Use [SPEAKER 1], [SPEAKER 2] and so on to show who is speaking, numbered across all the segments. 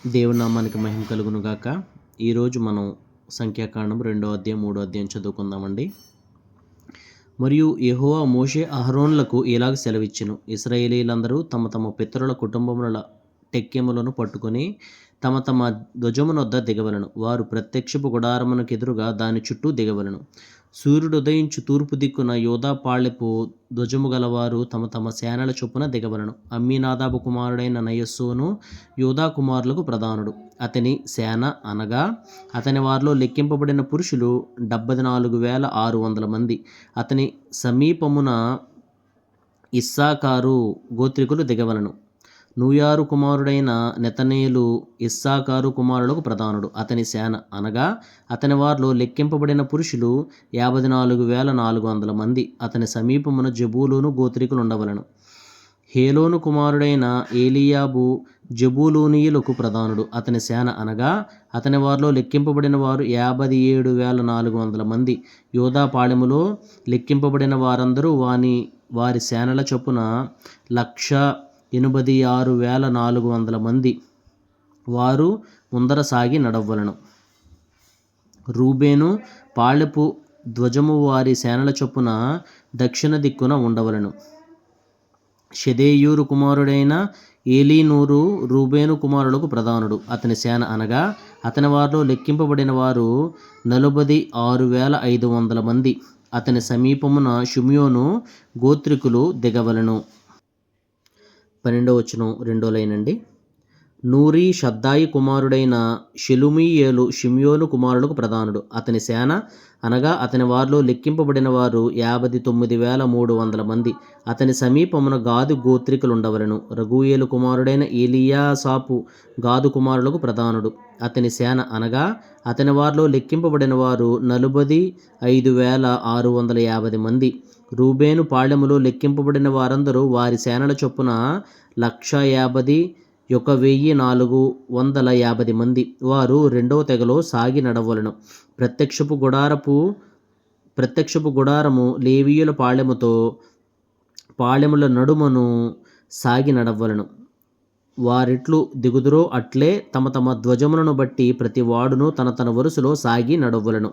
[SPEAKER 1] దేవుని నామానికి మహిమ కలుగును గాక. ఈరోజు మనం సంఖ్యాకాండం 2వ అధ్యాయం 3వ అధ్యాయం చదువుకుందామండి. మరియు యెహోవా మోషే అహరోనులకు ఇలాగ సెలవిచ్చెను. ఇశ్రాయేలీయులందరూ తమ తమ పితరుల కుటుంబముల టెక్కెములను పట్టుకొని తమ తమ ధ్వజమునొద్ద దిగవలను. వారు ప్రత్యక్షపు గుడారమునకెదురుగా దాని చుట్టూ దిగవలను. సూర్యుడు ఉదయించు తూర్పు దిక్కున యూదా పాళెపు ధ్వజము గలవారు తమ తమ సేనల చొప్పున దిగవలను. అమ్మీనాదాబు కుమారుడైన నయస్సోను యూదా కుమారులకు ప్రధానుడు. అతని సేన అనగా అతని వారిలో లెక్కింపబడిన పురుషులు 74,600 మంది. అతని సమీపమున ఇస్సాకారు గోత్రికులు దిగవలను. నూయారు కుమారుడైన నెతనేలు ఇస్సాకారు కుమారులకు ప్రధానుడు. అతని సేన అనగా అతని వారిలో లెక్కింపబడిన పురుషులు 54,400 మంది. అతని సమీపమున జబూలూను గోత్రికులు ఉండవలను. హేలోను కుమారుడైన ఏలీయాబు జబూలూనీయులకు ప్రధానుడు. అతని సేన అనగా అతని వారిలో లెక్కింపబడిన వారు 57,400 మంది. యూదా పాళెములో లెక్కింపబడిన వారందరూ వారి సేనల చొప్పున 186,400 మంది. వారు ముందర సాగి నడవలను. రూబేను పాళెపు ధ్వజము వారి సేనల చొప్పున దక్షిణ దిక్కున ఉండవలను. షెదేయూరు కుమారుడైన ఏలీనూరు రూబేను కుమారులకు ప్రధానుడు. అతని సేన అనగా అతని వారిలో లెక్కింపబడిన వారు 46,500 మంది. అతని సమీపమున షిమ్యోను గోత్రికులు దిగవలను. 12వ వచనం 2వ లైన్ అండి. నూరి షద్దాయి కుమారుడైన షెలుమీయేలు షిమ్యోను కుమారులకు ప్రధానుడు. అతని సేన అనగా అతని వారిలో లెక్కింపబడిన వారు 59,300 మంది. అతని సమీపమున గాదు గోత్రికులు ఉండవలను. రగూయేలు కుమారుడైన ఎలియాసాపు గాదు కుమారులకు ప్రధానుడు. అతని సేన అనగా అతని వారిలో లెక్కింపబడిన వారు 45,650 మంది. రూబేను పాళెములో లెక్కింపబడిన వారందరూ వారి సేనల చొప్పున 151,450 మంది. వారు రెండవ తెగలో సాగి నడవలను. ప్రత్యక్షపు గుడారము లేవీయుల పాళెముల నడుమను సాగి నడవలను. వారెట్లు దిగుదురో అట్లే తమ తమ ధ్వజములను బట్టి ప్రతి వాడును తన తన వరుసలో సాగి నడవలను.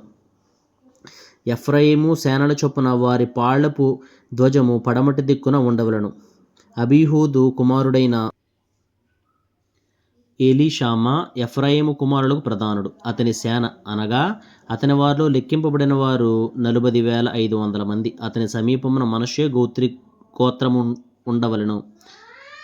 [SPEAKER 1] ఎఫ్రాయిము సేనల చొప్పున వారి పాళెపు ధ్వజము పడమటి దిక్కున ఉండవలను. అబీహూదు కుమారుడైన ఎలీషామా ఎఫ్రాయిము కుమారులకు ప్రధానుడు. అతని సేన అనగా అతని వారిలో లెక్కింపబడిన వారు 40,500 మంది. అతని సమీపమున మనష్షే గోత్రము ఉండవలను.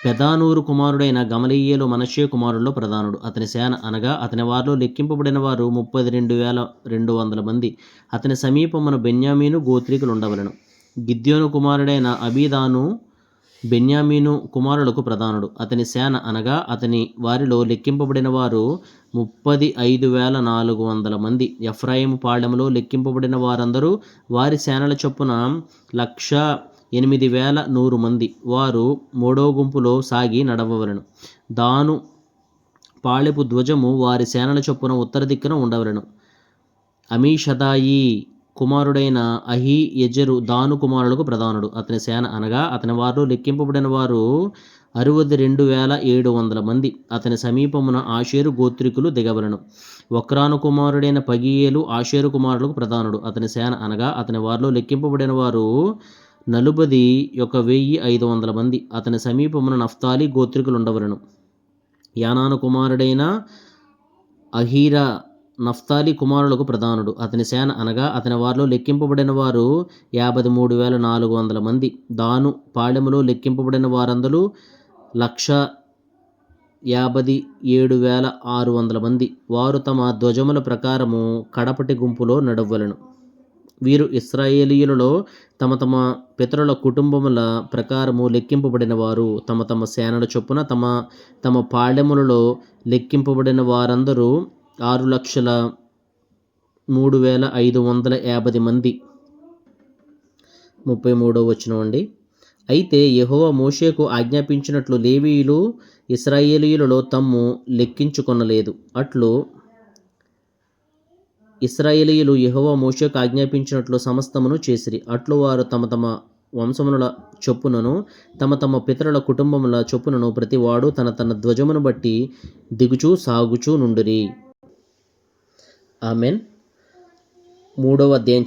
[SPEAKER 1] పెదానూరు కుమారుడైన గమలీయేలు మనష్షే కుమారుల్లో ప్రధానుడు. అతని సేన అనగా అతని వారిలో లెక్కింపబడిన వారు 32,200 మంది. అతని సమీపమున బెన్యామీను గోత్రికులు ఉండవలను. గిద్యోను కుమారుడైన అబీదాను బెన్యామీను కుమారులకు ప్రధానుడు. అతని సేన అనగా అతని వారిలో లెక్కింపబడిన వారు 35,400 మంది. ఎఫ్రాయిము పాళెములో లెక్కింపబడిన వారందరూ వారి సేనల చొప్పున 108,100 మంది. వారు మూడో గుంపులో సాగి నడవవలను. దాను పాళెపు ధ్వజము వారి సేనల చొప్పున ఉత్తర దిక్కున ఉండవలను. అమీషదాయి కుమారుడైన అహీయెజెరు దాను కుమారులకు ప్రధానుడు. అతని సేన అనగా అతని వారిలో లెక్కింపబడిన వారు 62,700 మంది. అతని సమీపమున ఆషేరు గోత్రికులు దిగవలను. ఒక్రాను కుమారుడైన పగీయేలు ఆషేరు కుమారులకు ప్రధానుడు. అతని సేన అనగా అతని వారిలో లెక్కింపబడిన వారు 41,500 మంది. అతని సమీపమున నఫ్తాలి గోత్రికులు ఉండవలను. యానాను కుమారుడైన అహీరా నఫ్తాలి కుమారులకు ప్రధానుడు. అతని సేన అనగా అతని వారిలో లెక్కింపబడిన వారు 53,400 మంది. దాను పాళెములో లెక్కింపబడిన వారందరూ 157,600 మంది. వారు తమ ధ్వజముల ప్రకారము కడపటి గుంపులో నడవలను. వీరు ఇశ్రాయేలీయులలో తమ తమ పితరుల కుటుంబముల ప్రకారము లెక్కింపబడిన వారు. తమ తమ సేనల చొప్పున తమ తమ పాళెములలో లెక్కింపబడిన వారందరూ 6,03,550 మంది. 33వ వచనం అండి. అయితే యెహోవా మోషేకు ఆజ్ఞాపించినట్లు లేవీయులు ఇశ్రాయేలీయులలో తమ్ము లెక్కించుకొనలేదు. అట్లు ఇశ్రాయేలీయులు యెహోవా మోషేకు ఆజ్ఞాపించినట్లు సమస్తమును చేసిరి. అట్లు వారు తమ తమ వంశముల చొప్పునను తమ తమ పితరుల కుటుంబముల చొప్పునను ప్రతివాడు తన తన ధ్వజమును బట్టి దిగుచూ సాగుచూ నుండిరి. ఆమెన్. 3వ అధ్యాయం